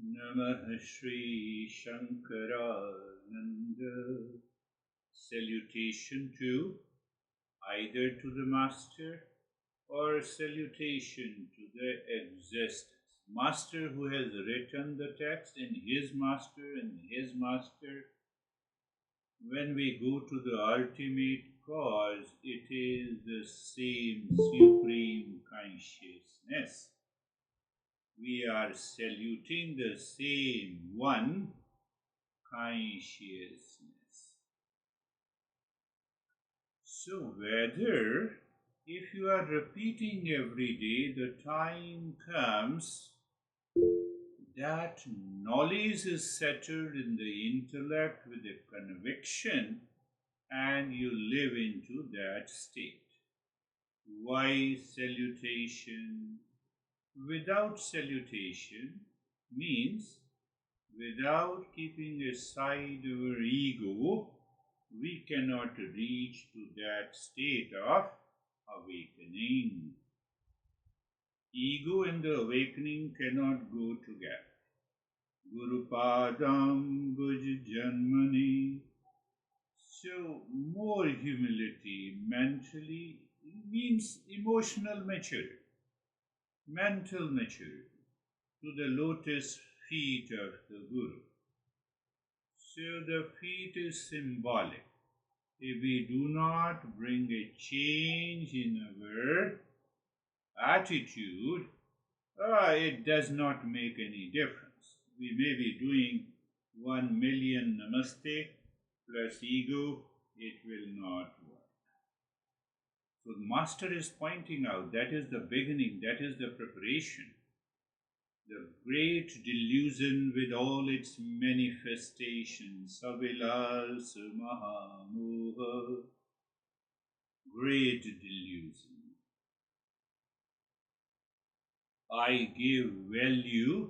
Namah Shri Shankarananda. Salutation to either to the Master or salutation to the existence. Master who has written the text and his Master and his Master. When we go to the ultimate cause, it is the same supreme consciousness. We are saluting the same one consciousness. So whether if you are repeating every day, the time comes that knowledge is settled in the intellect with a conviction and you live into that state. Why salutation? Without salutation means without keeping aside our ego, we cannot reach to that state of awakening. Ego and the awakening cannot go together. Guru Padam Bhuj Janmani. So more humility mentally means emotional maturity, mental maturity, to the lotus feet of the Guru. So the feet is symbolic. If we do not bring a change in our attitude, it does not make any difference. We may be doing 1 million namaste plus ego, it will not work. So the Master is pointing out that is the beginning, that is the preparation. The great delusion with all its manifestations, Savilas Mahamoha, great delusion. I give value.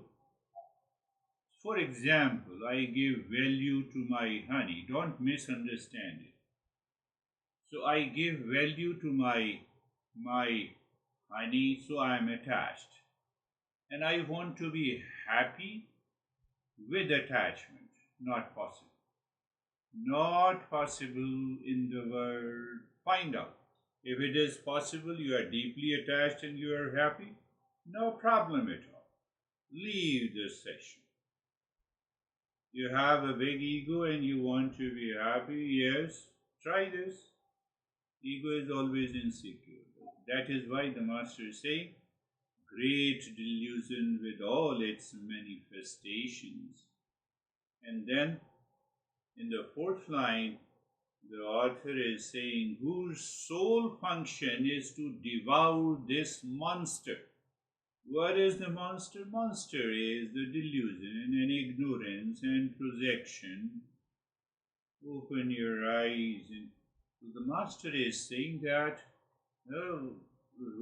For example, I give value to my honey. Don't misunderstand it. So I give value to my honey, so I am attached. And I want to be happy with attachment. Not possible. Not possible in the world. Find out. If it is possible, you are deeply attached and you are happy, no problem at all. Leave the session. You have a big ego and you want to be happy, yes, try this. Ego is always insecure. That is why the Master is saying, great delusion with all its manifestations. And then in the fourth line, the author is saying, whose sole function is to devour this monster. What is the monster? Monster is the delusion and ignorance and projection. Open your eyes. And so the Master is saying that the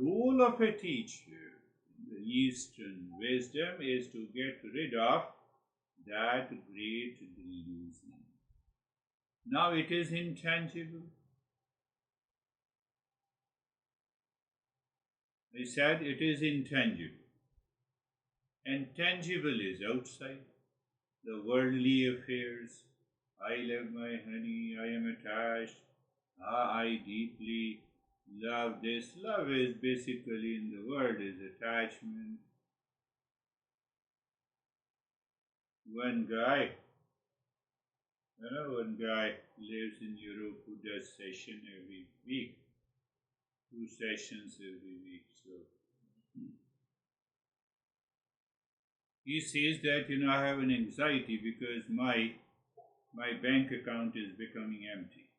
role of a teacher in the Eastern wisdom is to get rid of that great delusion. Now it is intangible. I said it is intangible. And tangible is outside. The worldly affairs. I love my honey, I am attached. I deeply love this. Love is basically in the world is attachment. One guy lives in Europe who does session every week. 2 sessions every week. So he says that, I have an anxiety because my bank account is becoming empty.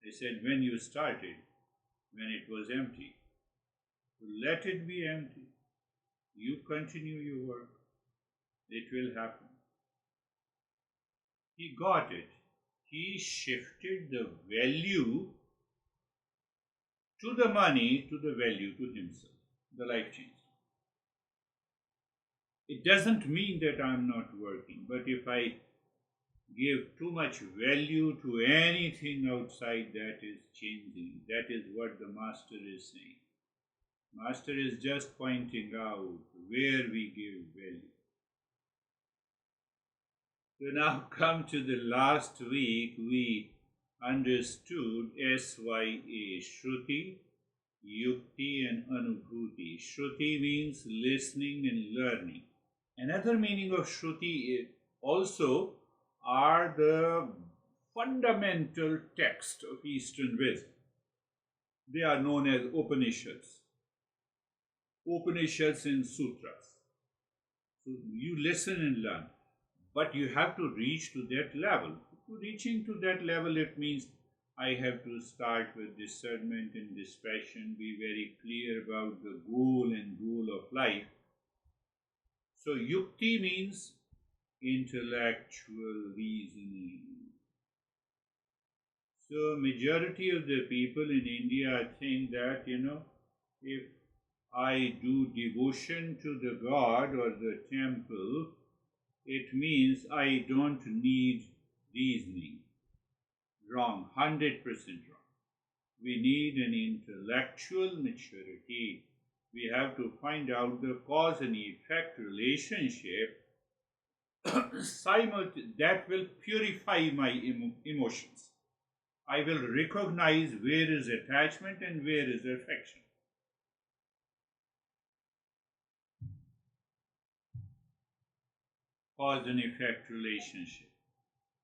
I said, when you started, when it was empty, let it be empty. You continue your work. It will happen. He got it. He shifted the value to the money, to the value to himself. The life changed. It doesn't mean that I'm not working, but if I give too much value to anything outside, that is changing. That is what the Master is saying. Master is just pointing out where we give value. So now come to the last week, we understood SYA, Shruti, Yukti and Anubhuti. Shruti means listening and learning. Another meaning of Shruti also are the fundamental text of Eastern wisdom. They are known as Upanishads. Upanishads and Sutras. So you listen and learn, but you have to reach to that level. To reaching to that level, it means I have to start with discernment and dispassion, be very clear about the goal and goal of life. So Yukti means intellectual reasoning. So majority of the people in India think that, if I do devotion to the God or the temple, it means I don't need reasoning. Wrong, 100% wrong. We need an intellectual maturity. We have to find out the cause and effect relationship that will purify my emotions. I will recognize where is attachment and where is affection. Cause and effect relationship.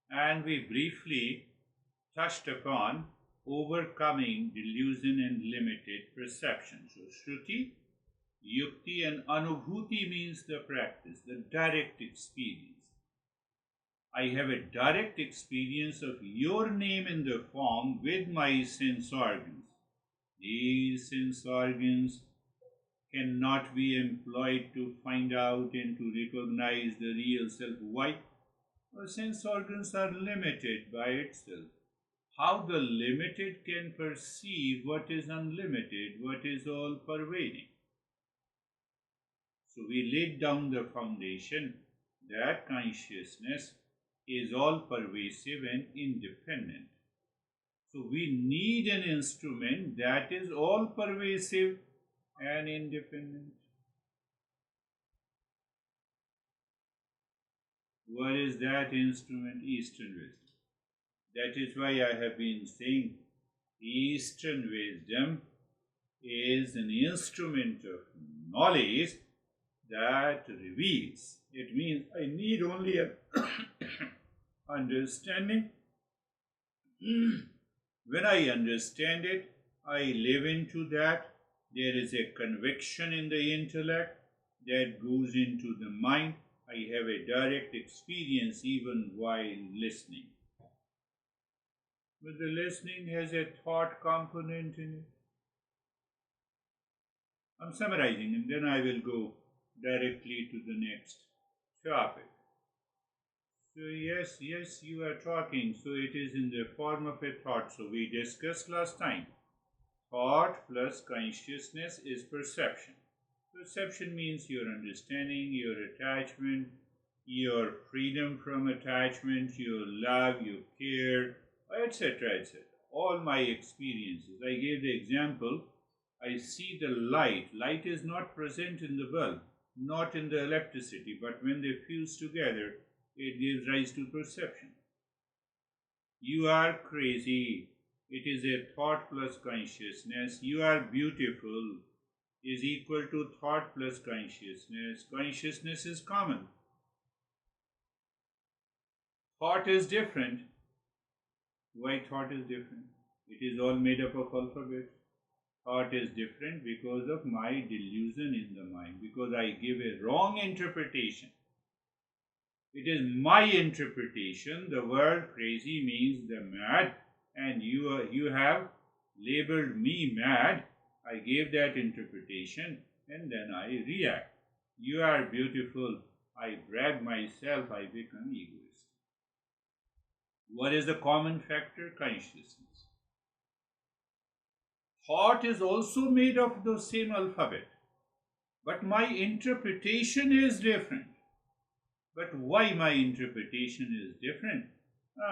And we briefly touched upon overcoming delusion and limited perception. So Shruti, Yukti and Anubhuti means the practice, the direct experience. I have a direct experience of your name in the form with my sense organs. These sense organs cannot be employed to find out and to recognize the real self. Why? Our sense organs are limited by itself. How the limited can perceive what is unlimited, what is all pervading. So we laid down the foundation that consciousness is all pervasive and independent. So we need an instrument that is all pervasive and independent. What is that instrument? Eastern wisdom. That is why I have been saying Eastern wisdom is an instrument of knowledge that reveals. It means I need only an understanding. When I understand it, I live into that. There is a conviction in the intellect that goes into the mind. I have a direct experience even while listening. But the listening has a thought component in it. I'm summarizing and then I will go directly to the next topic. So yes, you are talking. So it is in the form of a thought. So we discussed last time. Thought plus consciousness is perception. Perception means your understanding, your attachment, your freedom from attachment, your love, your care, etc., etc. All my experiences. I gave the example. I see the light. Light is not present in the bulb, not in the electricity, but when they fuse together, it gives rise to perception. You are crazy. It is a thought plus consciousness. You are beautiful is equal to thought plus consciousness. Consciousness is common. Thought is different. Why thought is different? It is all made up of alphabets. Thought is different because of my delusion in the mind, because I give a wrong interpretation. It is my interpretation. The word crazy means the mad, and you have labeled me mad. I gave that interpretation and then I react. You are beautiful. I brag myself. I become egoist. What is the common factor? Consciousness. Thought is also made of the same alphabet, but my interpretation is different. But why my interpretation is different?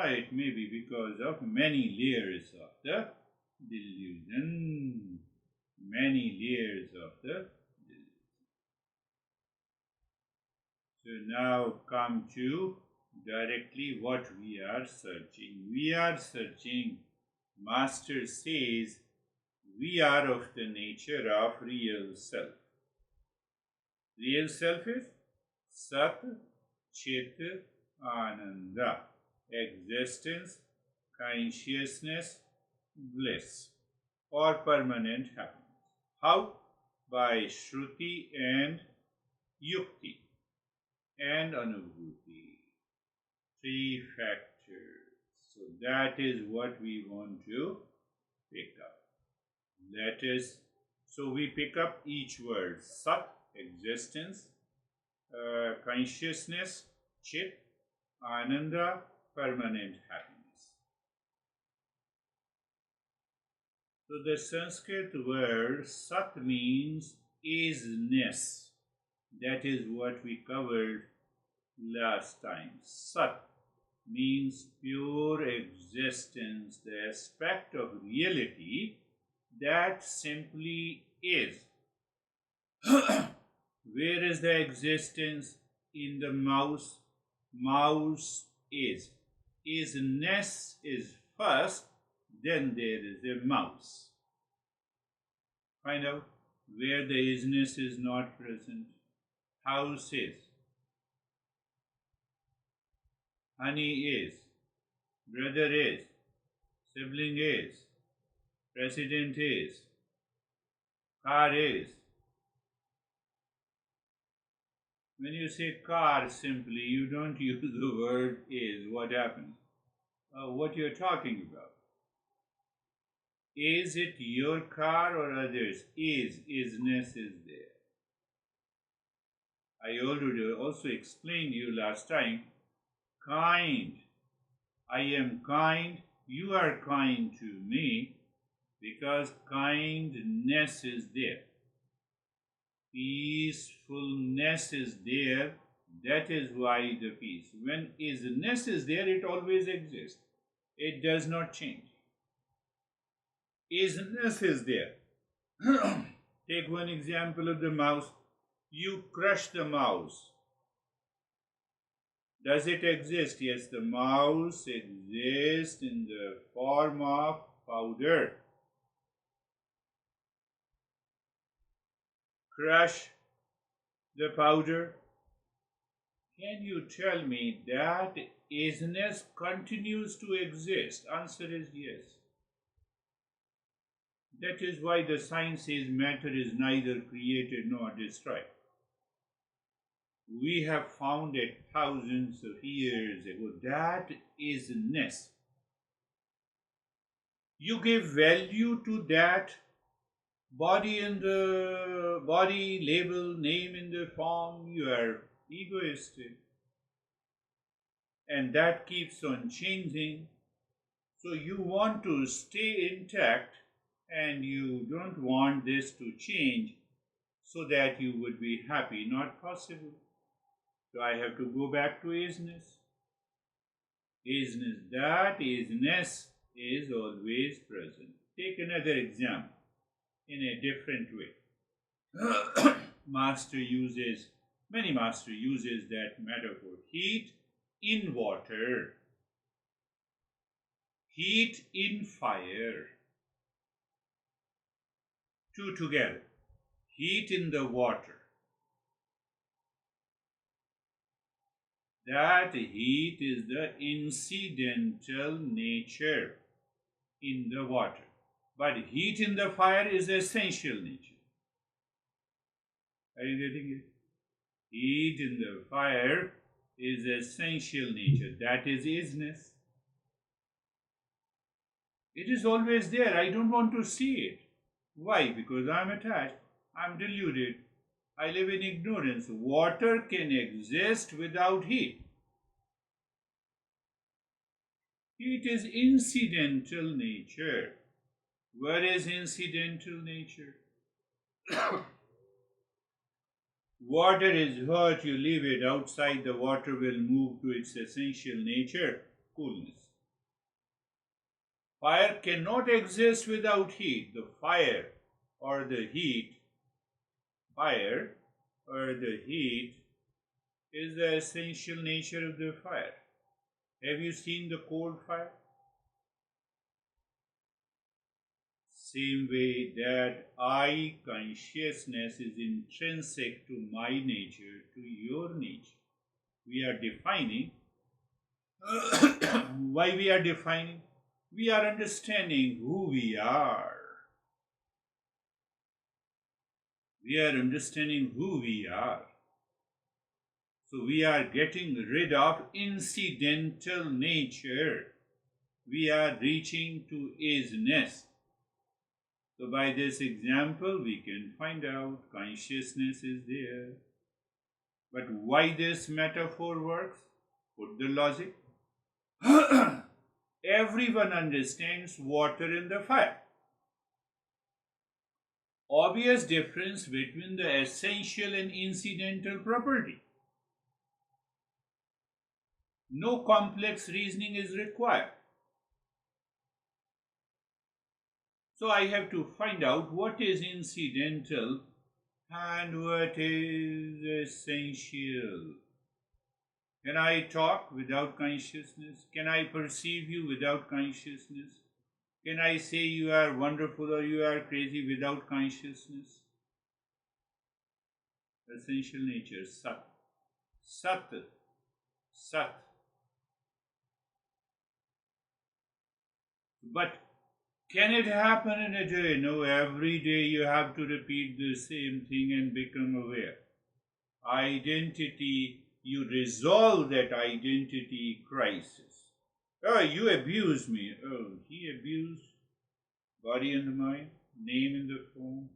It may be because of many layers of the delusion. many layers of the disease. So now come to directly what we are searching. We are searching, Master says, we are of the nature of real self. Real self is Sat, Chit, Ananda. Existence, consciousness, bliss, or permanent happiness. How? By Shruti and Yukti and Anubhuti. Three factors. So that is what we want to pick up. So we pick up each word. Sat, existence, consciousness, Chit, Ananda, permanent happiness. So the Sanskrit word Sat means isness. That is what we covered last time. Sat means pure existence, the aspect of reality that simply is. Where is the existence? In the mouse. Mouse is. Isness is first, then there is a mouse. Find out where the isness is not present. House is. Honey is. Brother is. Sibling is. President is. Car is. When you say car simply, you don't use the word is. What happens? What you're talking about. Is it your car or others? Isness is there. I already also explained you last time. Kind. I am kind. You are kind to me because kindness is there. Peacefulness is there. That is why the peace. When isness is there, it always exists. It does not change. Isness is there. Take one example of the mouse. You crush the mouse. Does it exist? Yes, the mouse exists in the form of powder. Crush the powder. Can you tell me that isness continues to exist? Answer is yes. That is why the science says matter is neither created nor destroyed. We have found it thousands of years ago. That isness. You give value to that body in the body, label, name in the form, you are egoistic. And that keeps on changing. So you want to stay intact and you don't want this to change so that you would be happy. Not possible. So I have to go back to isness. Isness. That isness is always present. Take another example in a different way. Many master uses that metaphor. Heat in water. Heat in fire. Two together. Heat in the water. That heat is the incidental nature in the water. But heat in the fire is essential nature. Are you getting it? Heat in the fire is essential nature. That is isness. It is always there. I don't want to see it. Why? Because I am attached. I am deluded. I live in ignorance. Water can exist without heat. Heat is incidental nature. Where is incidental nature? Water is hot, you leave it outside, the water will move to its essential nature, coolness. Fire cannot exist without heat. The fire or the heat, fire or the heat is the essential nature of the fire. Have you seen the cold fire? Same way that I consciousness is intrinsic to my nature, to your nature. We are defining. Why we are defining? We are understanding who we are. We are understanding who we are. So we are getting rid of incidental nature. We are reaching to isness. So by this example, we can find out consciousness is there. But why this metaphor works? Put the logic. Everyone understands water in the fire. Obvious difference between the essential and incidental property. No complex reasoning is required. So I have to find out what is incidental and what is essential. Can I talk without consciousness? Can I perceive you without consciousness? Can I say you are wonderful or you are crazy without consciousness? Essential nature, Sat. Sat. Sat. But can it happen in a day? No, every day you have to repeat the same thing and become aware. Identity, you resolve that identity crisis. Oh, you abused me. Oh, he abused. Body and the mind, name in the form.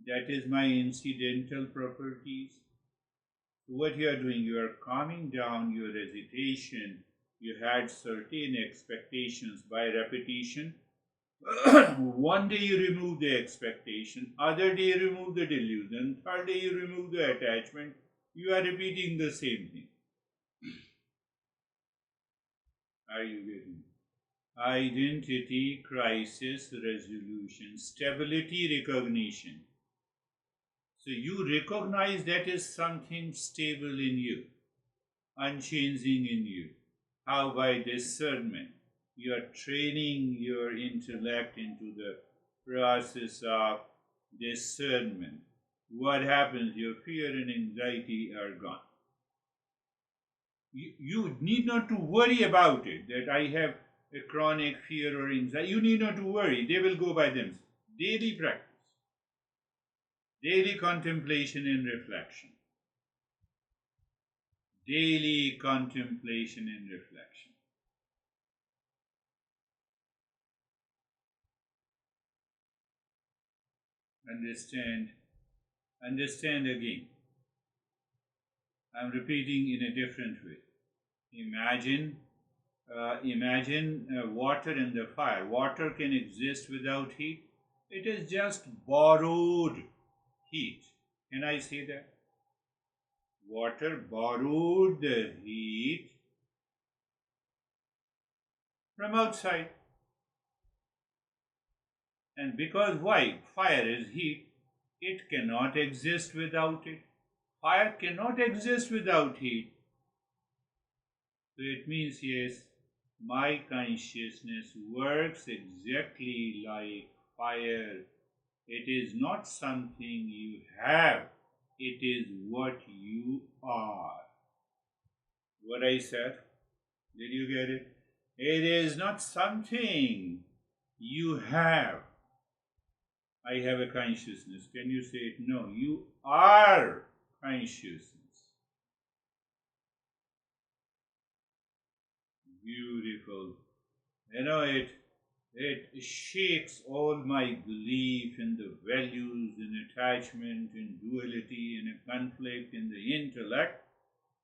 That is my incidental properties. What you are doing, you are calming down your hesitation. You had certain expectations by repetition. One day you remove the expectation, other day you remove the delusion, third day you remove the attachment. You are repeating the same thing. Are you getting it? Identity, crisis, resolution, stability, recognition. So you recognize that is something stable in you, unchanging in you. How? By discernment. You are training your intellect into the process of discernment. What happens? Your fear and anxiety are gone. You need not to worry about it, that I have a chronic fear or anxiety. You need not to worry. They will go by themselves. Daily practice. Daily contemplation and reflection. Daily contemplation and reflection. Understand again. I'm repeating in a different way. Imagine water in the fire. Water can exist without heat. It is just borrowed heat. Can I say that? Water borrowed the heat from outside. And because why? Fire is heat. It cannot exist without it. Fire cannot exist without heat. So it means, yes, my consciousness works exactly like fire. It is not something you have, it is what you are. What I said? Did you get it? It is not something you have. I have a consciousness. Can you say it? No, you are consciousness. Beautiful. You know, it shakes all my belief in the values, in attachment, in duality, in a conflict, in the intellect,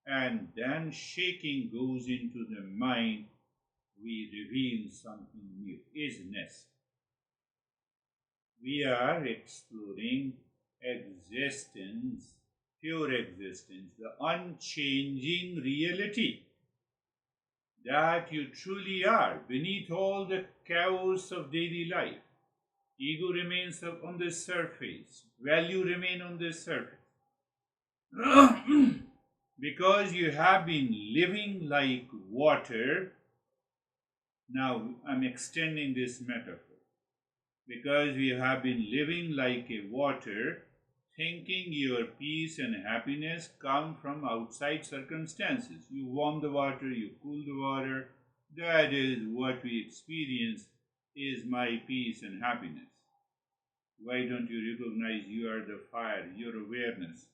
and then shaking goes into the mind. We reveal something new, isness. We are exploring existence, pure existence, the unchanging reality that you truly are beneath all the chaos of daily life. Ego remains on the surface. Value remain on the surface. Because you have been living like water. Now I'm extending this metaphor. Because we have been living like a water, thinking your peace and happiness come from outside circumstances. You warm the water, you cool the water. That is what we experience is my peace and happiness. Why don't you recognize you are the fire, your awareness,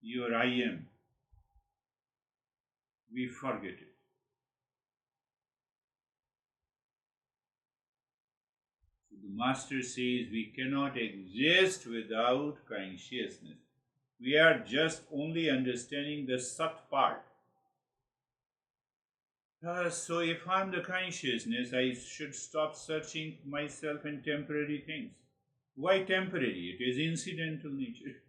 your I am? We forget it. So the Master says we cannot exist without consciousness. We are just only understanding the Sat part. So if I'm the consciousness, I should stop searching myself in temporary things. Why temporary? It is incidental nature.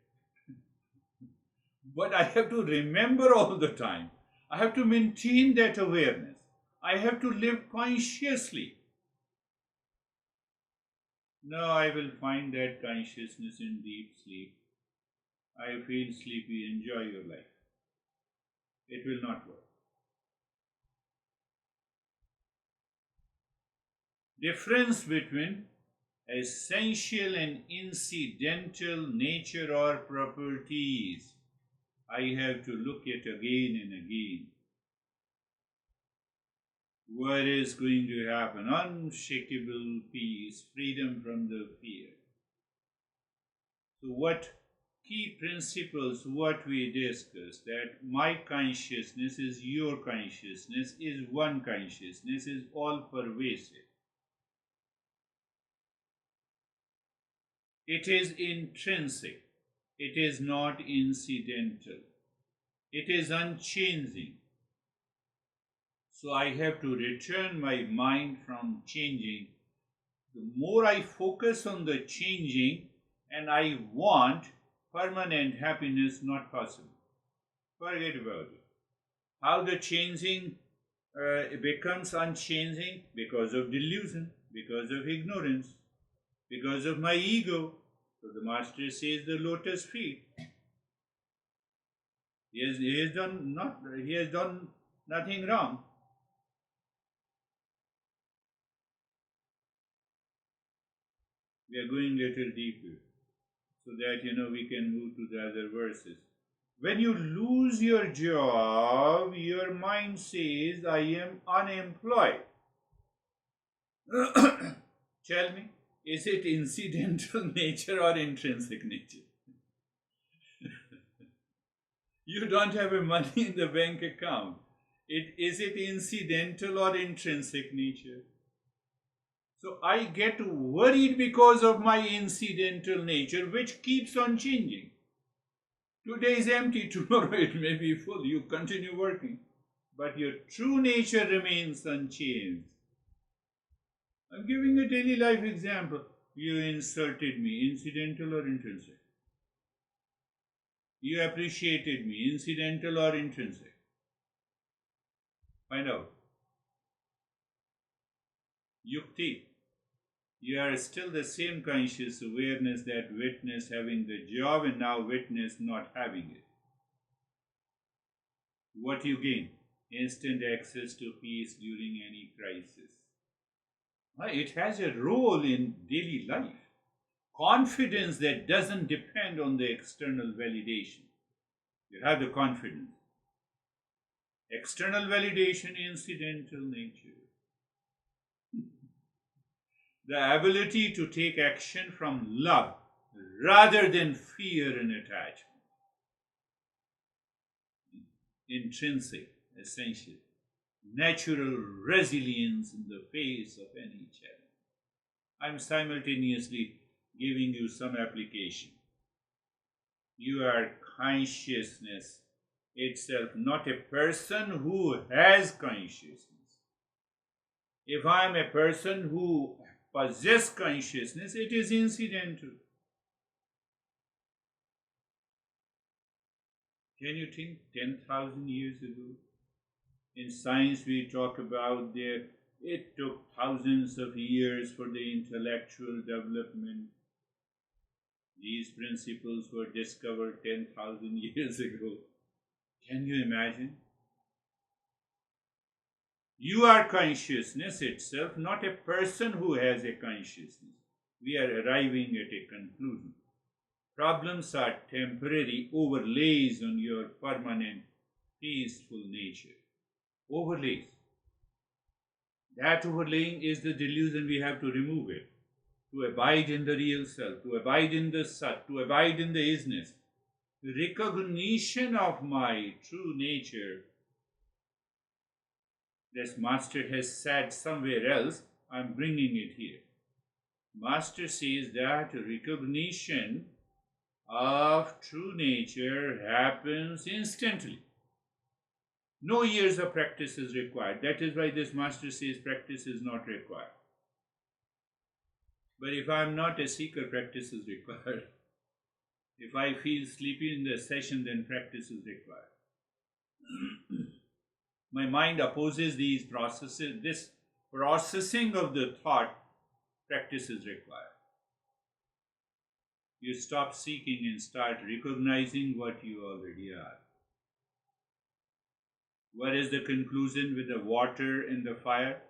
But I have to remember all the time. I have to maintain that awareness. I have to live consciously. Now I will find that consciousness in deep sleep. I feel sleepy, enjoy your life. It will not work. Difference between essential and incidental nature or properties. I have to look at again and again. What is going to happen? Unshakable peace, freedom from the fear. So what key principles, what we discussed, that my consciousness is your consciousness, is one consciousness, is all pervasive. It is intrinsic. It is not incidental. It is unchanging. So I have to return my mind from changing. The more I focus on the changing and I want permanent happiness, not possible. Forget about it. How the changing becomes unchanging? Because of delusion, because of ignorance, because of my ego. So the Master says the lotus feet. He has done nothing wrong. We are going a little deeper so that we can move to the other verses. When you lose your job, your mind says, I am unemployed. Tell me, is it incidental nature or intrinsic nature? You don't have a money in the bank account. Is it incidental or intrinsic nature? So I get worried because of my incidental nature, which keeps on changing. Today is empty, tomorrow it may be full. You continue working, but your true nature remains unchanged. I'm giving a daily life example. You insulted me, incidental or intrinsic? You appreciated me, incidental or intrinsic? Find out. Yukti. You are still the same conscious awareness that witnessed having the job and now witness not having it. What you gain? Instant access to peace during any crisis. It has a role in daily life. Confidence that doesn't depend on the external validation. You have the confidence. External validation, incidental nature. The ability to take action from love rather than fear and attachment. Intrinsic, essential, natural resilience in the face of any challenge. I'm simultaneously giving you some application. You are consciousness itself, not a person who has consciousness. If I am a person who possesses consciousness, it is incidental. Can you think 10,000 years ago? In science, we talk about their It took thousands of years for the intellectual development. These principles were discovered 10,000 years ago. Can you imagine? You are consciousness itself, not a person who has a consciousness. We are arriving at a conclusion. Problems are temporary overlays on your permanent, peaceful nature. Overlays. That overlaying is the delusion. We have to remove it. To abide in the real self, to abide in the Sat, to abide in the isness. The recognition of my true nature. This Master has said somewhere else, I am bringing it here. Master says that recognition of true nature happens instantly. No years of practice is required. That is why this Master says practice is not required. But if I am not a seeker, practice is required. If I feel sleepy in the session, then practice is required. My mind opposes these processes. This processing of the thought, practice is required. You stop seeking and start recognizing what you already are. What is the conclusion with the water and the fire?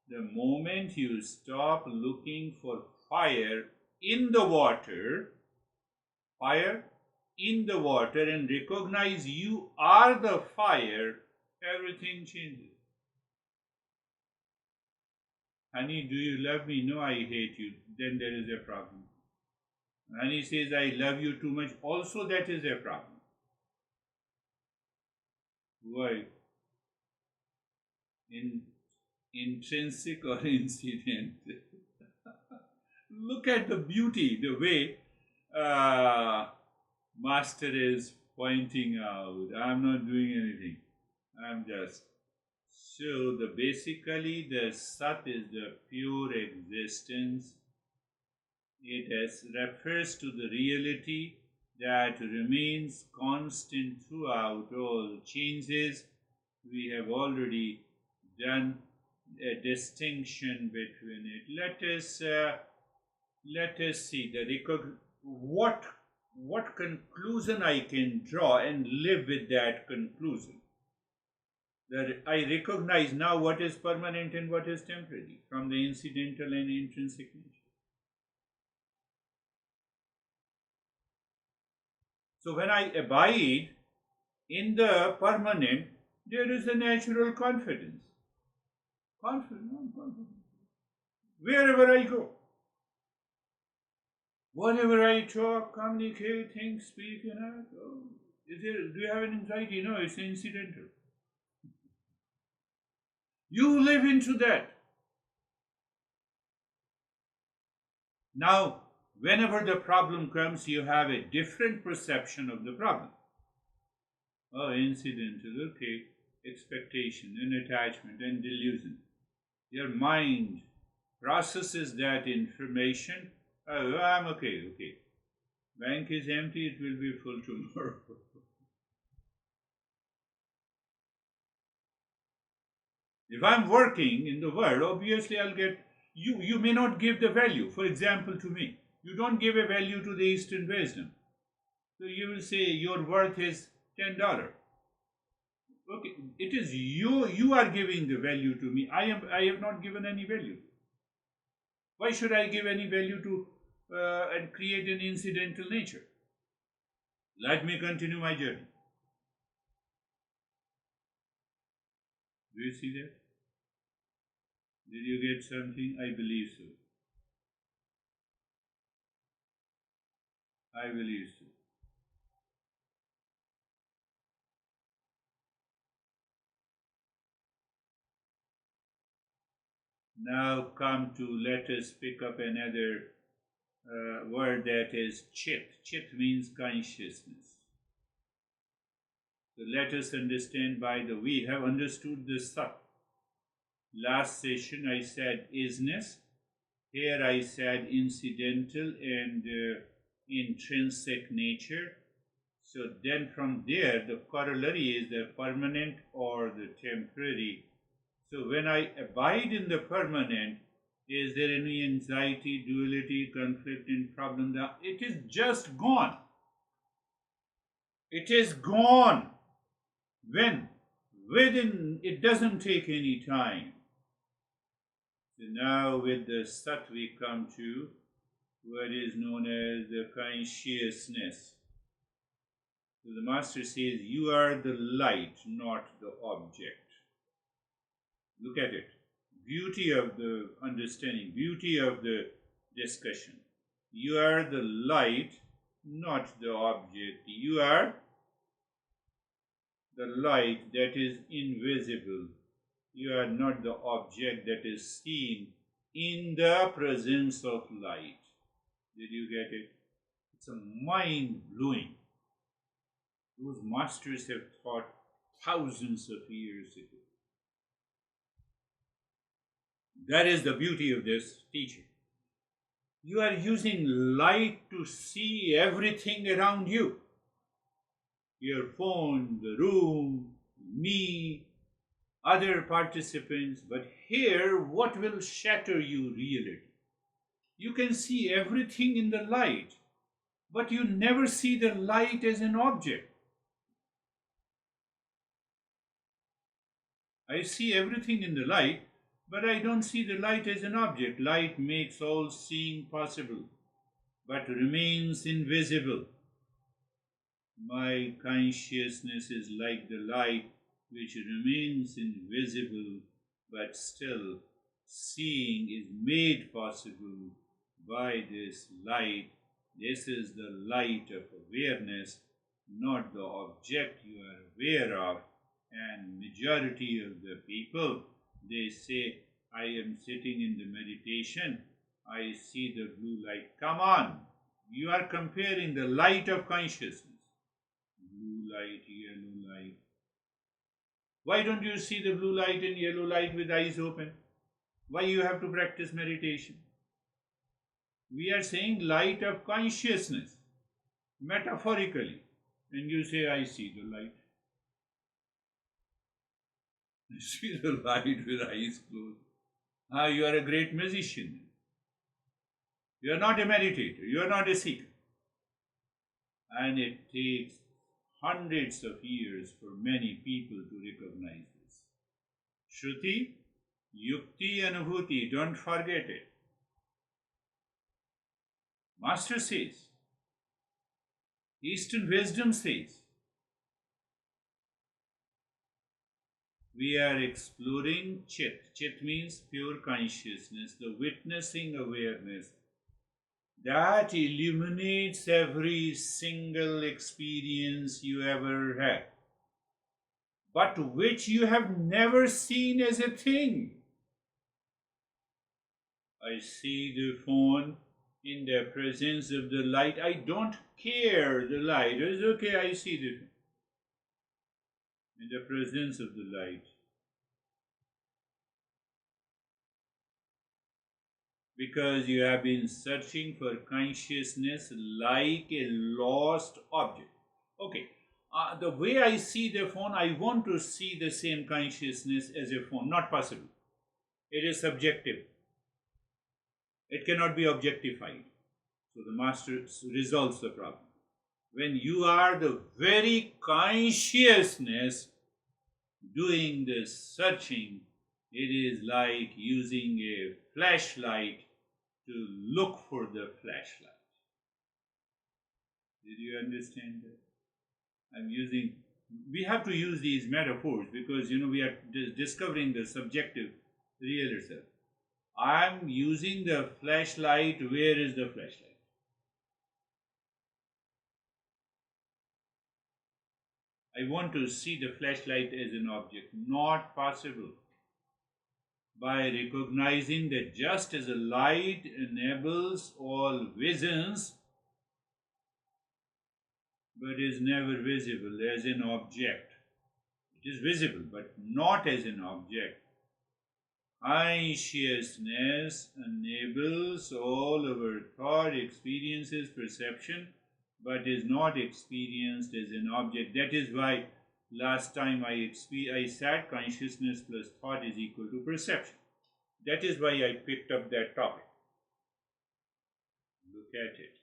The moment you stop looking for fire in the water, and recognize you are the fire, everything changes. Honey, do you love me? No, I hate you. Then there is a problem. Honey says, I love you too much. Also, that is a problem. Why? Intrinsic or incident? Look at the beauty, the way Master is pointing out. I'm not doing anything. I'm just. So basically the Sat is the pure existence. It refers to the reality that remains constant throughout all changes. We have already done a distinction between it. Let us see what conclusion I can draw and live with that conclusion. That I recognize now what is permanent and what is temporary from the incidental and intrinsic nature. So when I abide in the permanent, there is a natural confidence. Confidence. Wherever I go, whenever I talk, communicate, think, speak, and act, do you have an anxiety? No, it's incidental. You live into that. Now, whenever the problem comes, you have a different perception of the problem. Oh, incidental, okay. Expectation and attachment and delusion. Your mind processes that information. Oh, I'm okay. Bank is empty, it will be full tomorrow. If I'm working in the world, obviously I'll get, you may not give the value. For example, to me, you don't give a value to the Eastern wisdom. So you will say your worth is $10. Okay, it is you are giving the value to me. I have not given any value. Why should I give any value to and create an incidental nature? Let me continue my journey. Do you see that? Did you get something? I believe so. I believe so. Now come to, let us pick up another word, that is chit. Chit means consciousness. So let us understand we have understood the Sat. Last session I said isness. Here I said incidental and intrinsic nature. So then from there the corollary is the permanent or the temporary. So when I abide in the permanent, is there any anxiety, duality, conflict, and problem? It is just gone. It is gone. When? Within, it doesn't take any time. So now with the Sat we come to what is known as the consciousness. So the Master says, you are the light, not the object. Look at it. Beauty of the understanding, beauty of the discussion. You are the light, not the object. You are the light that is invisible. You are not the object that is seen in the presence of light. Did you get it? It's a mind-blowing. Those masters have taught thousands of years ago. That is the beauty of this teaching. You are using light to see everything around you. Your phone, the room, me, other participants. But here, what will shatter you really? You can see everything in the light, but you never see the light as an object. I see everything in the light, but I don't see the light as an object. Light makes all seeing possible, but remains invisible. My consciousness is like the light which remains invisible, but still seeing is made possible by this light. This is the light of awareness, not the object you are aware of. And majority of the people, they say, I am sitting in the meditation, I see the blue light. Come on, you are comparing the light of consciousness. Blue light, yellow light. Why don't you see the blue light and yellow light with eyes open? Why you have to practice meditation? We are saying light of consciousness, metaphorically. And you say, I see the light. I see the light with eyes closed. You are a great musician. You are not a meditator. You are not a seeker. And it takes hundreds of years for many people to recognize this. Shruti, Yukti, and Bhuti, don't forget it. Master says, Eastern wisdom says, we are exploring Chit. Chit means pure consciousness, the witnessing awareness that illuminates every single experience you ever had, but which you have never seen as a thing. I see the phone in the presence of the light. I don't care the light. It's okay, I see the phone in the presence of the light. Because you have been searching for consciousness like a lost object. Okay, the way I see the phone, I want to see the same consciousness as a phone. Not possible. It is subjective. It cannot be objectified. So the Master resolves the problem. When you are the very consciousness doing the searching, it is like using a flashlight to look for the flashlight. Did you understand that? We have to use these metaphors because, we are discovering the subjective real self. I'm using the flashlight. Where is the flashlight? I want to see the flashlight as an object. Not possible. By recognizing that just as a light enables all visions, but is never visible as an object. It is visible, but not as an object. Consciousness enables all our thought, experiences, perception, but is not experienced as an object. That is why Last time I said consciousness plus thought is equal to perception. That is why I picked up that topic. Look at it.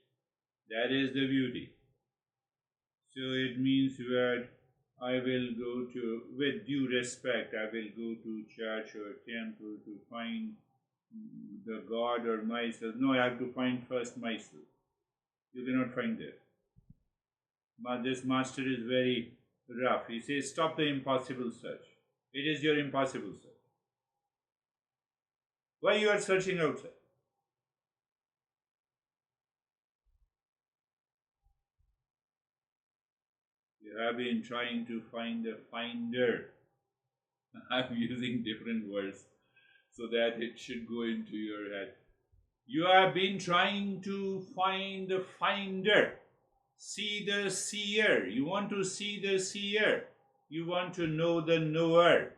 That is the beauty. So it means that I will go to, with due respect, I will go to church or temple to find the God or myself. No, I have to find first myself. You cannot find that. But this master is very rough. He says, stop the impossible search. It is your impossible search. Why you are searching outside? You have been trying to find the finder. I'm using different words so that it should go into your head. You have been trying to find the finder. See the seer. You want to see the seer. You want to know the knower.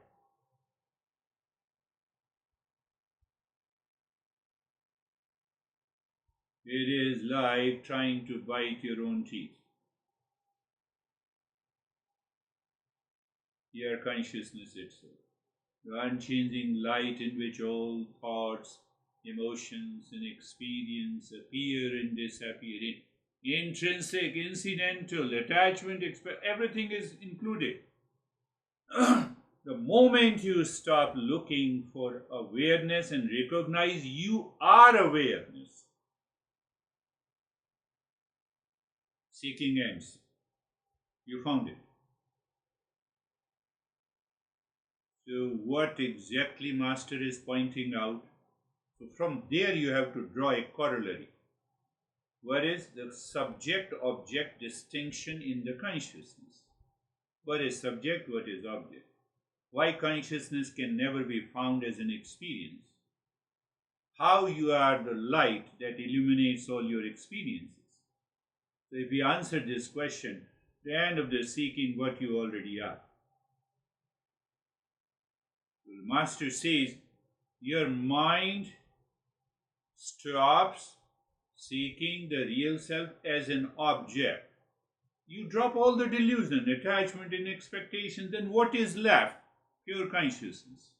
It is like trying to bite your own teeth. Your consciousness itself. The unchanging light in which all thoughts, emotions, and experience appear and disappear. Intrinsic, incidental, attachment, everything is included. The moment you stop looking for awareness and recognize you are awareness, seeking ends. You found it. So what exactly Master is pointing out? So from there you have to draw a corollary. What is the subject-object distinction in the consciousness? What is subject, what is object? Why consciousness can never be found as an experience? How you are the light that illuminates all your experiences. So if we answer this question, the end of the seeking what you already are. So the Master says, your mind stops seeking the real self as an object. You drop all the delusion, attachment and expectation, then what is left? Pure consciousness.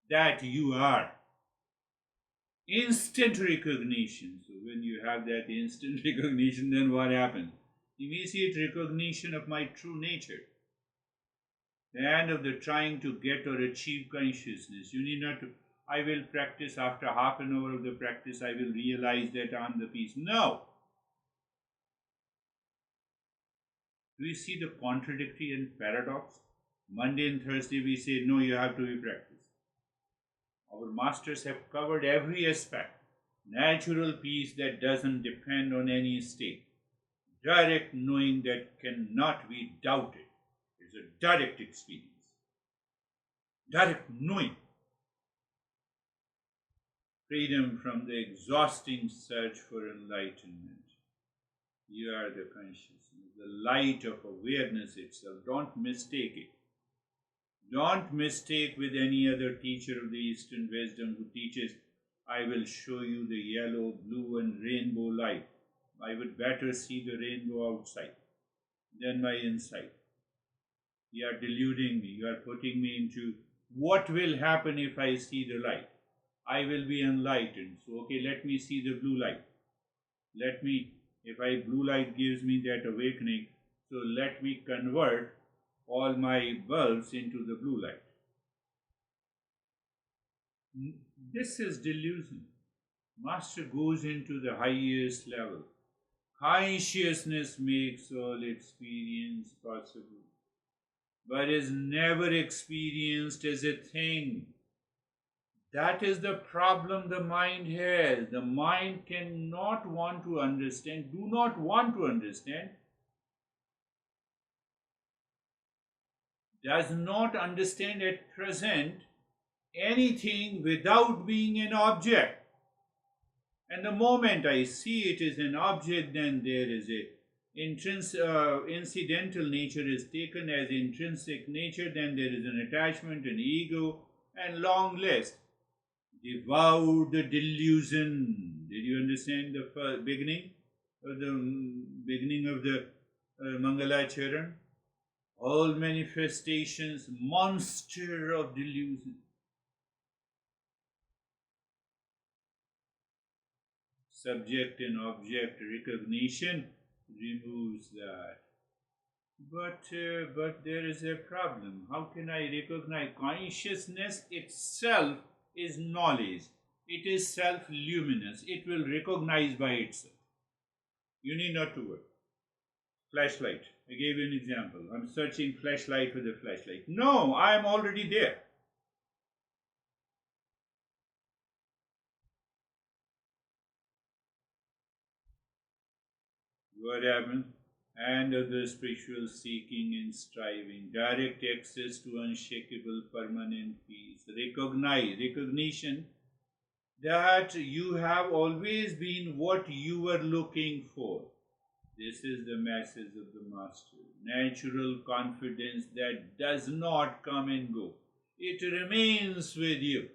That you are. Instant recognition. So when you have that instant recognition, then what happens? Immediate recognition of my true nature. The end of the trying to get or achieve consciousness. You need not to, I will practice after half an hour of the practice, I will realize that I am the peace. No. Do you see the contradictory and paradox? Monday and Thursday we say, no, you have to be practiced. Our masters have covered every aspect. Natural peace that doesn't depend on any state. Direct knowing that cannot be doubted. It's a direct experience. Direct knowing. Freedom from the exhausting search for enlightenment. You are the consciousness, the light of awareness itself. Don't mistake it. Don't mistake with any other teacher of the Eastern wisdom who teaches, I will show you the yellow, blue and rainbow light. I would better see the rainbow outside than my inside. You are deluding me. You are putting me into what will happen if I see the light. I will be enlightened. So, okay, let me see the blue light. Blue light gives me that awakening, so let me convert all my bulbs into the blue light. This is delusion. Master goes into the highest level. Consciousness makes all experience possible, but is never experienced as a thing. That is the problem the mind has. The mind cannot want to understand, do not want to understand, does not understand at present anything without being an object. And the moment I see it as an object, then there is a incidental nature is taken as intrinsic nature, then there is an attachment, an ego, and long list. Devour the delusion. Did you understand the beginning? Or the beginning of the Mangalacharan? All manifestations, monster of delusion. Subject and object recognition removes that. But there is a problem. How can I recognize? Consciousness itself is knowledge. It is self-luminous. It will recognize by itself. You need not to work. Flashlight. I gave you an example. I'm searching flashlight with a flashlight. No, I am already there. What happens? And other spiritual seeking and striving, direct access to unshakable permanent peace, recognition that you have always been what you were looking for. This is the message of the Master. Natural confidence that does not come and go. It remains with you.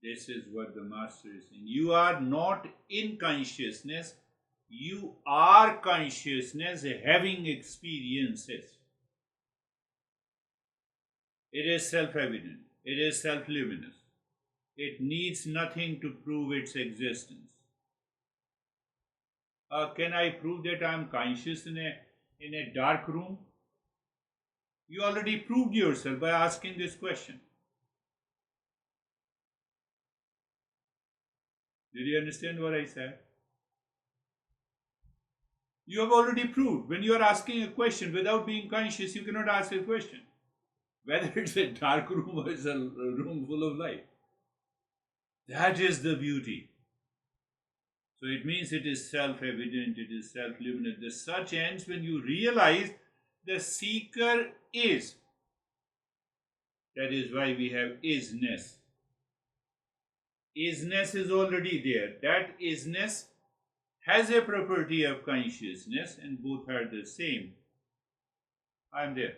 This is what the Master is saying. You are not in consciousness. You are consciousness having experiences. It is self-evident. It is self-luminous. It needs nothing to prove its existence. Can I prove that I am conscious in a dark room? You already proved yourself by asking this question. Did you understand what I said? You have already proved. When you are asking a question without being conscious, you cannot ask a question. Whether it's a dark room or it's a room full of light. That is the beauty. So it means it is self-evident, it is self-luminous. The such ends when you realize the seeker is. That is why we have isness. Isness is already there. That isness has a property of consciousness and both are the same. I am there.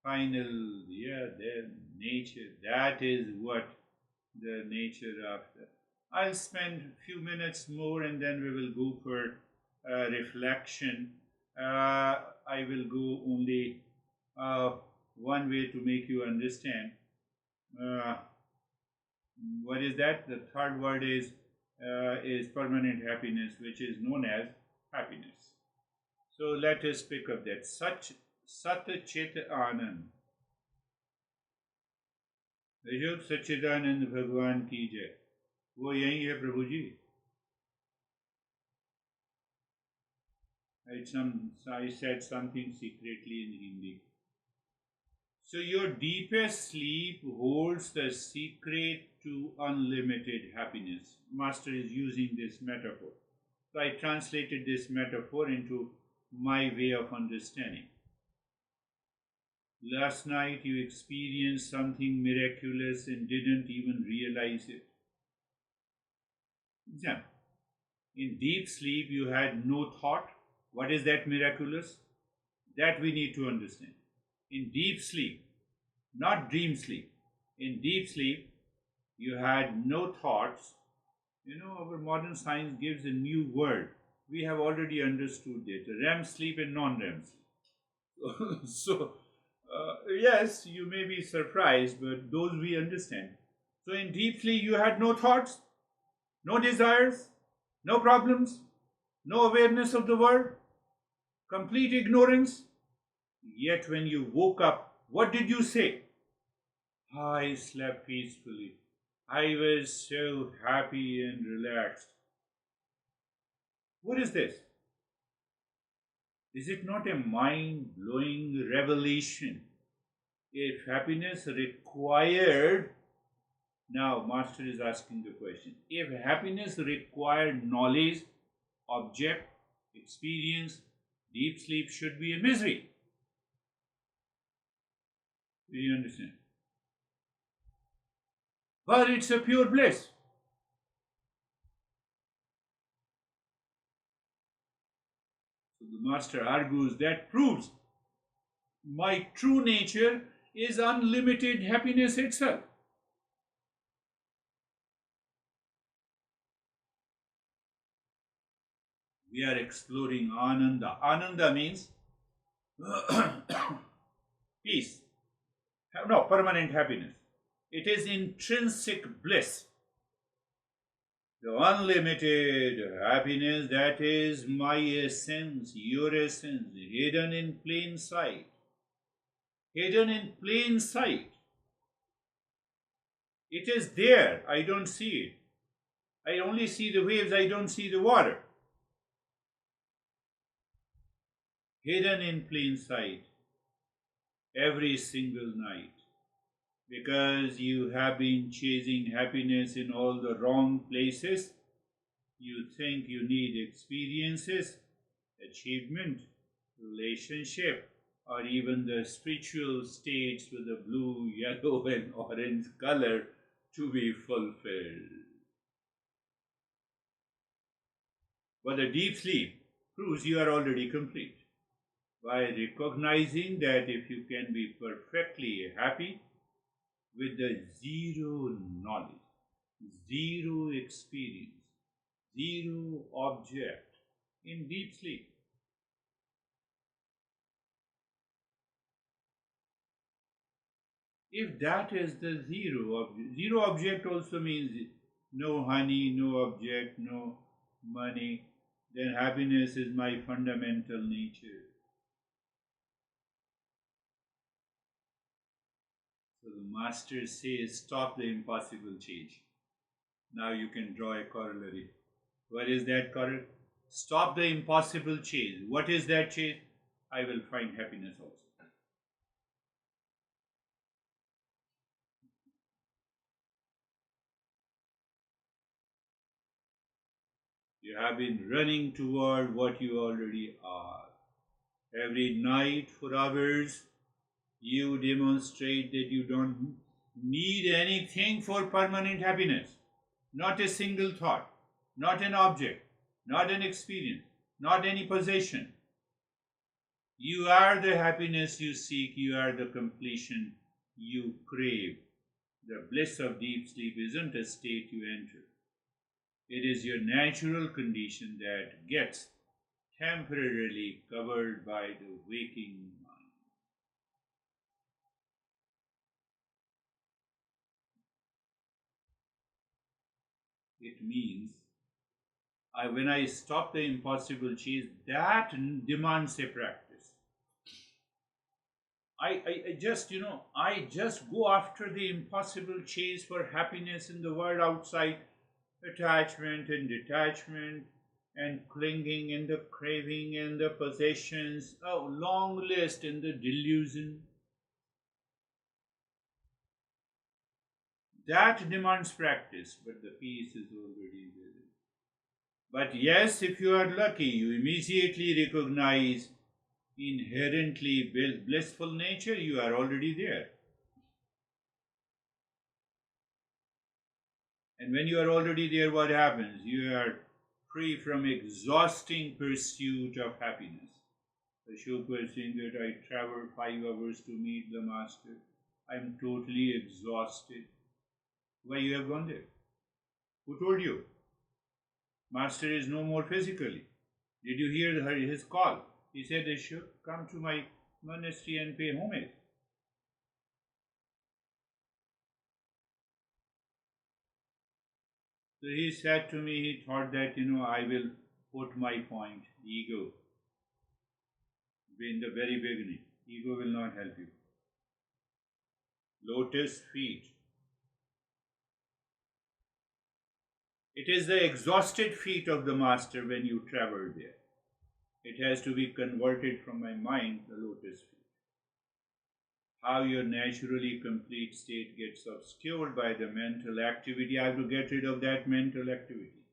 Final, there, nature. That is what the nature after. I'll spend a few minutes more and then we will go for reflection. I will go only one way to make you understand. What is that? The third word is permanent happiness, which is known as happiness. So let us pick up that. SatChitAnanda. SatChitAnanda भगवान की जय. वो यही है प्रभु जी. I said something secretly in Hindi. So your deepest sleep holds the secret to unlimited happiness. Master is using this metaphor. So I translated this metaphor into my way of understanding. Last night you experienced something miraculous and didn't even realize it. Example. In deep sleep you had no thought. What is that miraculous? That we need to understand. In deep sleep, not dream sleep. In deep sleep, you had no thoughts. You know, our modern science gives a new word. We have already understood it. REM sleep and non-REM sleep. Yes, you may be surprised, but those we understand. So in deep sleep, you had no thoughts, no desires, no problems, no awareness of the world, complete ignorance. Yet when you woke up, what did you say? I slept peacefully. I was so happy and relaxed. What is this? Is it not a mind-blowing revelation? If happiness required, now Master is asking the question, if happiness required knowledge, object, experience, deep sleep should be a misery. Do you understand? But it's a pure bliss. So the Master argues that proves my true nature is unlimited happiness itself. We are exploring Ananda. Ananda means peace. No, permanent happiness. It is intrinsic bliss. The unlimited happiness that is my essence, your essence, hidden in plain sight. Hidden in plain sight. It is there, I don't see it. I only see the waves, I don't see the water. Hidden in plain sight every single night. Because you have been chasing happiness in all the wrong places, you think you need experiences, achievement, relationship, or even the spiritual states with the blue, yellow, and orange color to be fulfilled. But the deep sleep proves you are already complete by recognizing that if you can be perfectly happy with the zero knowledge, zero experience, zero object in deep sleep. If that is the zero object also means no honey, no object, no money, then happiness is my fundamental nature. So the master says, stop the impossible change. Now you can draw a corollary. What is that corollary? Stop the impossible change. What is that change? I will find happiness also. You have been running toward what you already are. Every night for hours, you demonstrate that you don't need anything for permanent happiness. Not a single thought, not an object, not an experience, not any possession. You are the happiness you seek, you are the completion you crave. The bliss of deep sleep isn't a state you enter. It is your natural condition that gets temporarily covered by the waking mind. It means when I stop the impossible chase, that demands a practice. I just go after the impossible chase for happiness in the world outside, attachment and detachment, and clinging and the craving and the possessions, a long list and the delusion. That demands practice, but the peace is already there. But yes, if you are lucky, you immediately recognize inherently blissful nature, you are already there. And when you are already there, what happens? You are free from exhausting pursuit of happiness. The Shukra is saying that I traveled 5 hours to meet the Master. I am totally exhausted. Why you have gone there? Who told you? Master is no more physically. Did you hear his call? He said they should come to my monastery and pay homage. So he said to me, he thought that, I will put my point, ego. In the very beginning, ego will not help you. Lotus feet. It is the exhausted feet of the Master when you travel there. It has to be converted from my mind, the lotus feet. How your naturally complete state gets obscured by the mental activity, I have to get rid of that mental activity.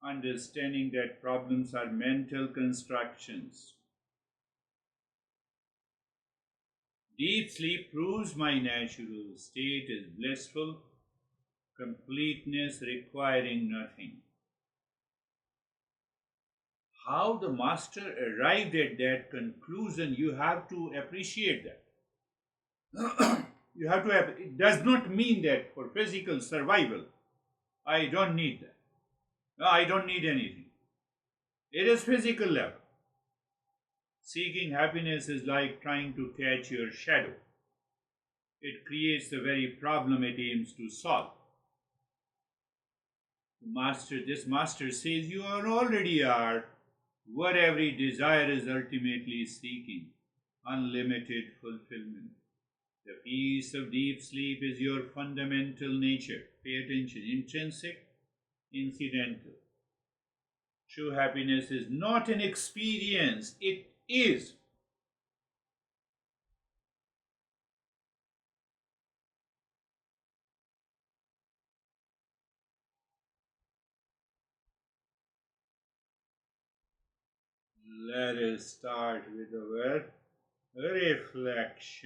Understanding that problems are mental constructions. Deep sleep proves my natural state is blissful, completeness requiring nothing. How the Master arrived at that conclusion, you have to appreciate that. It does not mean that for physical survival, I don't need that. No, I don't need anything. It is physical level. Seeking happiness is like trying to catch your shadow. It creates the very problem it aims to solve. This master says you already are what every desire is ultimately seeking, unlimited fulfillment. The peace of deep sleep is your fundamental nature. Pay attention, intrinsic, incidental. True happiness is not an experience, it is. Let us start with our reflection.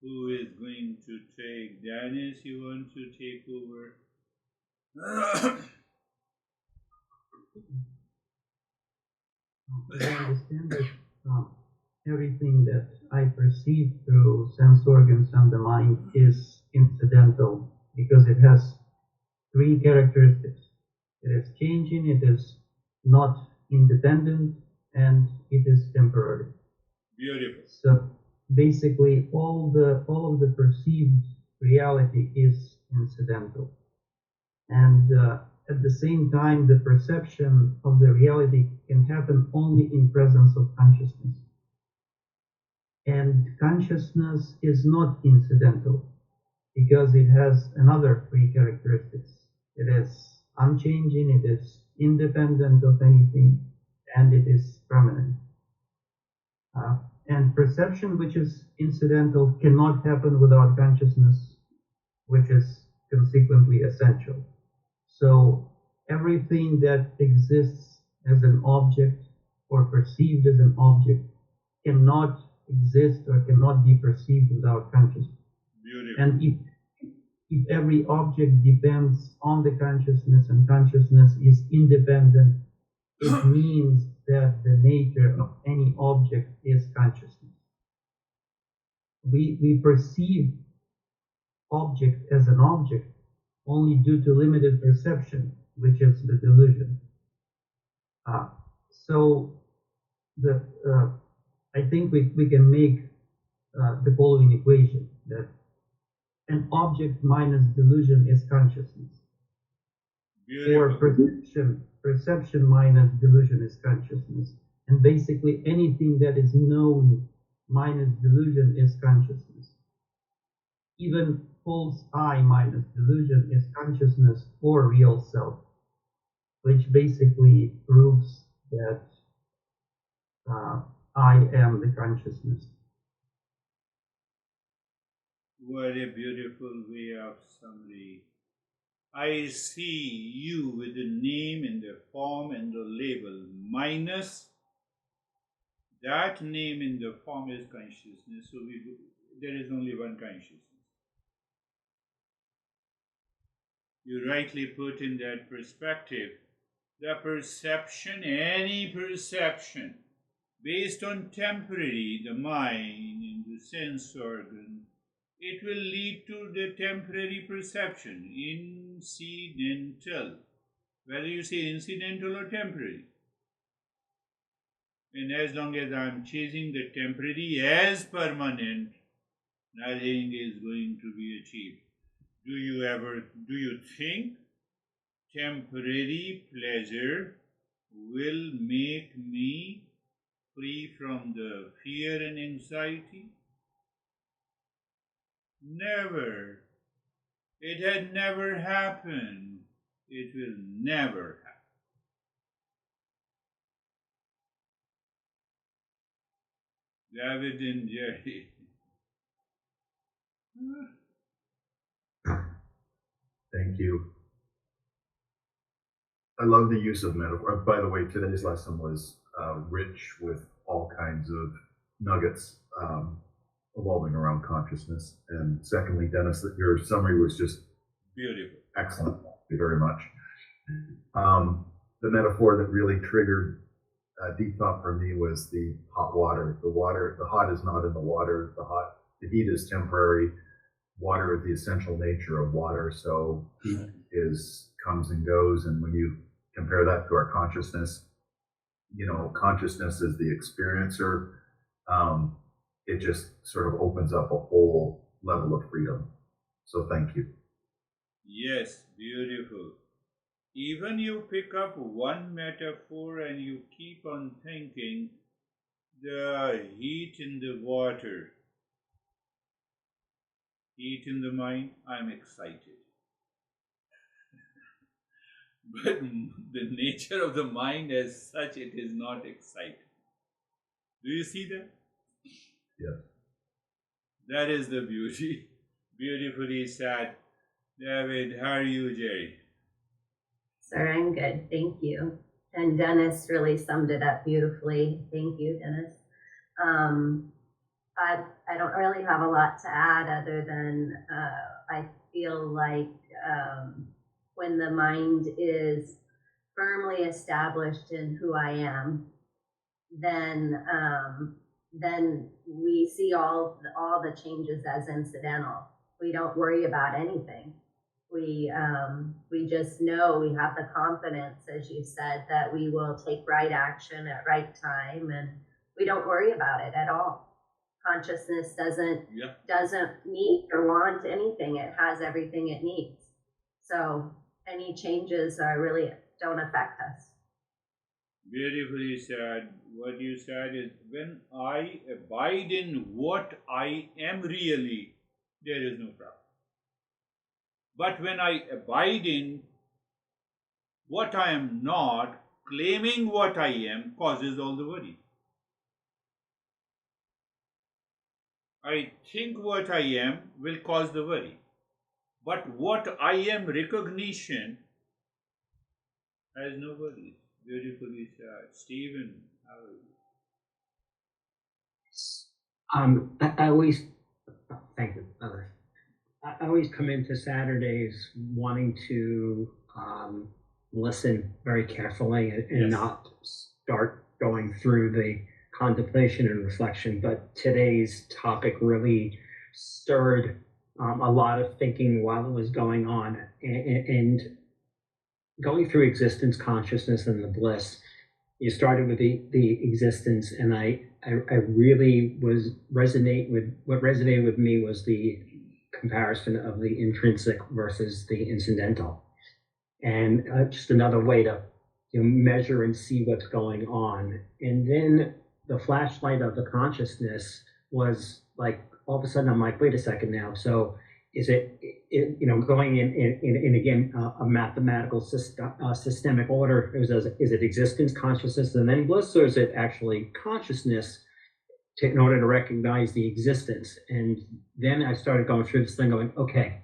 Who is going to take? Dennis, you want to take over? I understand that everything that I perceive through sense organs and the mind is incidental because it has three characteristics. It is changing, it is not independent, and it is temporary. Beautiful. So basically, all of the perceived reality is incidental, and at the same time, the perception of the reality can happen only in presence of consciousness. And consciousness is not incidental because it has another three characteristics. It is unchanging, it is independent of anything, and it is permanent. And perception, which is incidental, cannot happen without consciousness, which is consequently essential. So everything that exists as an object or perceived as an object cannot exist or cannot be perceived without consciousness. Beautiful. And if every object depends on the consciousness and consciousness is independent, it means that the nature of any object is consciousness. We perceive object as an object only due to limited perception, which is the delusion. So I think we can make the following equation, that an object minus delusion is consciousness. Beautiful. Or perception minus delusion is consciousness. And basically anything that is known minus delusion is consciousness. Even false I minus delusion is consciousness or real self, which basically proves that I am the consciousness. What a beautiful way of summary. I see you with the name and the form and the label minus that name in the form is consciousness. So there is only one consciousness. You rightly put in that perspective. The perception, any perception, based on temporary, the mind and the sense organ, it will lead to the temporary perception, incidental, whether you say incidental or temporary. And as long as I am chasing the temporary as permanent, nothing is going to be achieved. Do you think temporary pleasure will make me free from the fear and anxiety? Never. It had never happened. It will never happen. David and Jerry. Thank you. I love the use of metaphor. By the way, today's lesson was rich with all kinds of nuggets revolving around consciousness. And secondly, Dennis, that your summary was just beautiful. Excellent. Thank you very much. The metaphor that really triggered deep thought for me was the hot water. The hot is not in the water. The heat is temporary. water is the essential nature of water, so heat comes and goes. And when you compare that to our consciousness, consciousness is the experiencer. It just sort of opens up a whole level of freedom. So thank you. Yes, beautiful. Even you pick up one metaphor and you keep on thinking, the heat in the water, heat in the mind, I'm excited. But the nature of the mind as such, it is not exciting. Do you see that? Yes. That is the beauty. Beautifully said. David, how are you, Jerry? Sir, I'm good, thank you. And Dennis really summed it up beautifully. Thank you, Dennis. I don't really have a lot to add other than I feel like when the mind is firmly established in who I am, then we see all the changes as incidental. We don't worry about anything. We just know, we have the confidence, as you said, that we will take right action at right time, and we don't worry about it at all. Consciousness doesn't need or want anything. It has everything it needs. So any changes really don't affect us. Beautifully said. What you said is, when I abide in what I am really, there is no problem. But when I abide in what I am not, claiming what I am causes all the worry. I think what I am will cause the worry. But what I am recognition has no worries. Beautifully said. Stephen, how are you? I always, thank you, others. I always come into Saturdays wanting to listen very carefully and not start going through the contemplation and reflection. But today's topic really stirred a lot of thinking while it was going on, and going through existence, consciousness, and the bliss. You started with the existence, and I really what resonated with me was the comparison of the intrinsic versus the incidental, and just another way to measure and see what's going on. And then the flashlight of the consciousness was like, all of a sudden I'm like, wait a second now. So is it going in again a mathematical systemic order? Is it existence, consciousness, and then bliss, or is it actually consciousness in order to recognize the existence? And then I started going through this thing going, okay,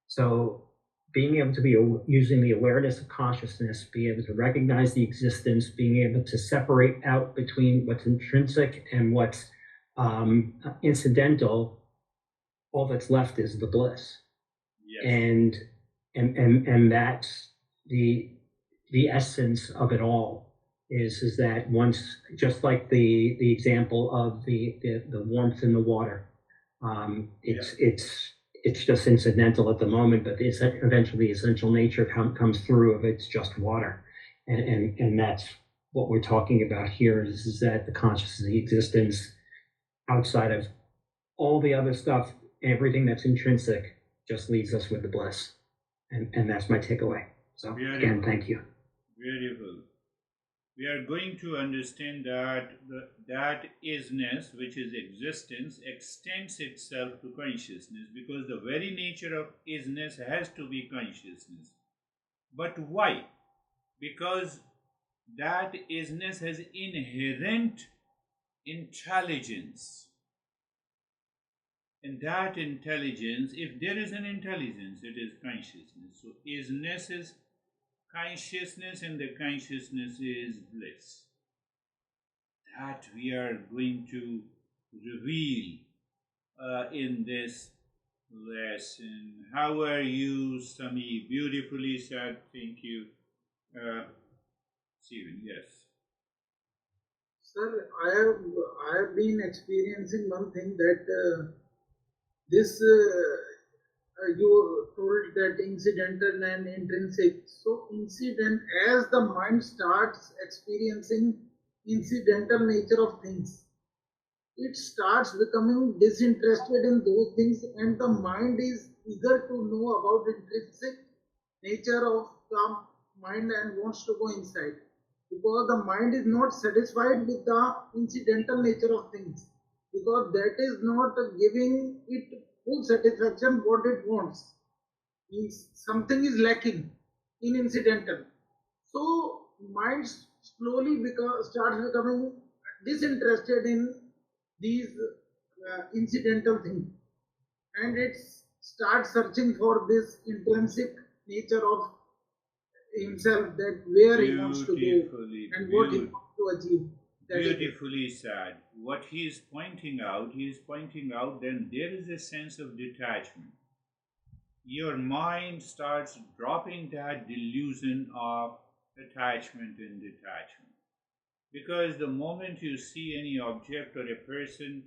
so being able to be using the awareness of consciousness, be able to recognize the existence, being able to separate out between what's intrinsic and what's incidental, all that's left is the bliss. Yes. And that's the essence of it all, is that once, just like the example of the warmth in the water, it's just incidental at the moment, but eventually the essential nature comes through of it's just water. And that's what we're talking about here, is that the consciousness, the existence outside of all the other stuff, everything that's intrinsic, just leaves us with the bliss. And that's my takeaway. So again, thank you. Beautiful. We are going to understand that that isness, which is existence, extends itself to consciousness, because the very nature of isness has to be consciousness. But why? Because that isness has inherent intelligence. And that intelligence, if there is an intelligence, it is consciousness. So isness is consciousness, and the consciousness is bliss. That we are going to reveal in this lesson. How are you, Sami? Beautifully said. Thank you. Stephen, yes. Sir, I have been experiencing one thing, that this you told that incidental and intrinsic. So incident, as the mind starts experiencing incidental nature of things, it starts becoming disinterested in those things, and the mind is eager to know about intrinsic nature of the mind and wants to go inside, because the mind is not satisfied with the incidental nature of things, because that is not giving it full satisfaction what it wants. Means something is lacking in incidental. So mind slowly starts becoming disinterested in these incidental things, and it starts searching for this intrinsic nature of himself, that where he wants to go and what he wants to achieve. Beautifully said. What he is pointing out then there is a sense of detachment. Your mind starts dropping that delusion of attachment and detachment. Because the moment you see any object or a person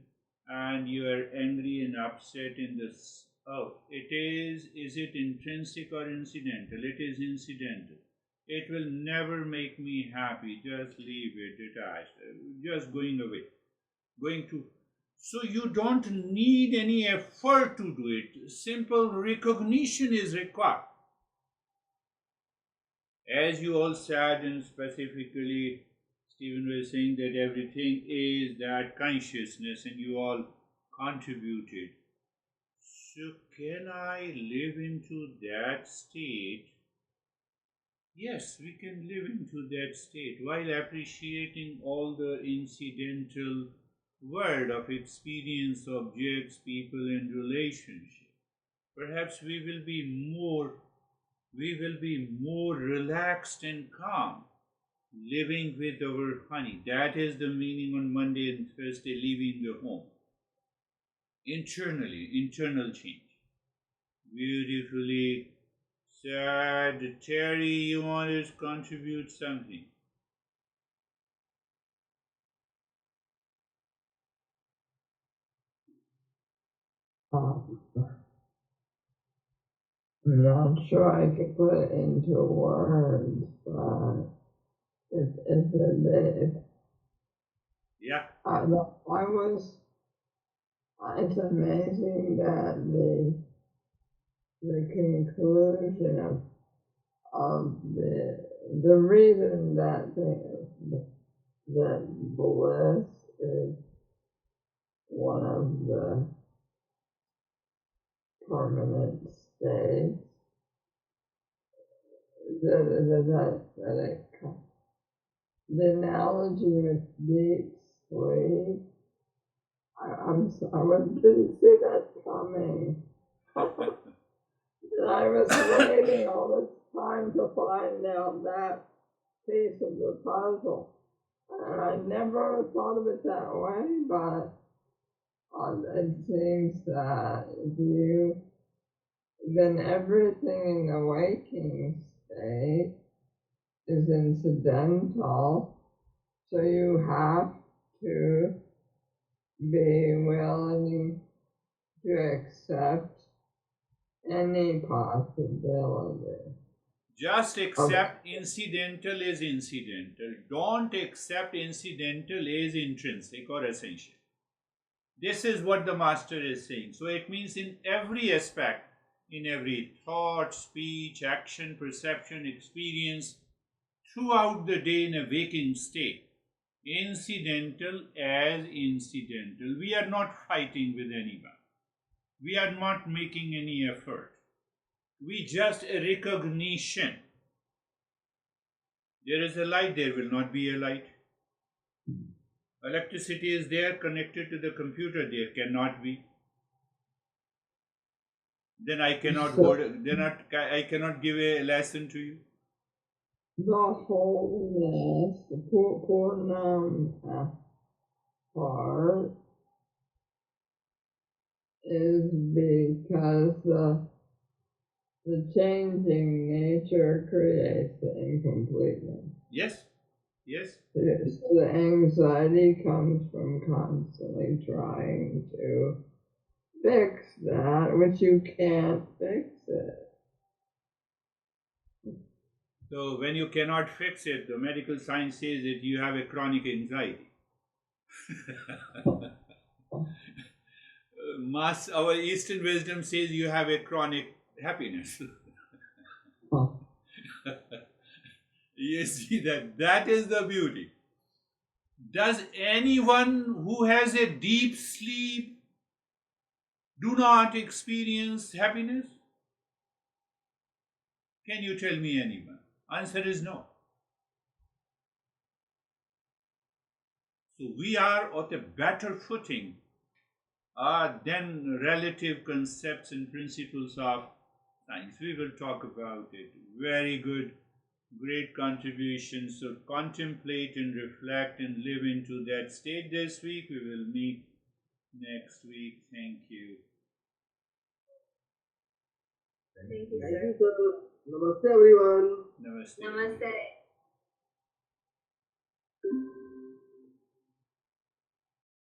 and you are angry and upset in this, oh, is it intrinsic or incidental? It is incidental. It will never make me happy. Just leave it detached. Just going away. So you don't need any effort to do it. Simple recognition is required. As you all said, and specifically Stephen was saying that everything is that consciousness, and you all contributed. So can I live into that state? Yes, we can live into that state while appreciating all the incidental world of experience, objects, people, and relationship. Perhaps we will be more relaxed and calm, living with our honey. That is the meaning on Monday and Thursday, leaving the home. Internal change. Beautifully said. Terry, you want to contribute something? I'm not sure I could put it into words, but Yeah. It's amazing that the conclusion of the reason that bliss is one of the permanent states, the analogy with deep sleep, I didn't see that coming. And I was waiting all this time to find out that piece of the puzzle. And I never thought of it that way, but it seems that then everything in the waking state is incidental, so you have to be willing to accept any possibility. Just accept incidental is incidental. Don't accept incidental as intrinsic or essential. This is what the master is saying. So it means in every aspect, in every thought, speech, action, perception, experience, throughout the day in a waking state, incidental as incidental. We are not fighting with anyone. We are not making any effort. We just a recognition. There is a light, there will not be a light. Electricity is there connected to the computer, there cannot be. Then I cannot I cannot give a lesson to you. The wholeness, the Purnam part is because the changing nature creates the incompleteness. Yes. So the anxiety comes from constantly trying to fix that which you can't fix it. So when you cannot fix it, the medical science says that you have a chronic anxiety. Our Eastern wisdom says you have a chronic happiness. You see that is the beauty. Does anyone who has a deep sleep do not experience happiness? Can you tell me anyone? Answer is no. So we are at a better footing than relative concepts and principles of science. We will talk about it. Very good, great contribution. So contemplate and reflect and live into that state this week. We will meet next week. Thank you. Thank you, Thank sir. you, sir. Namaste, everyone. Namaste. Namaste.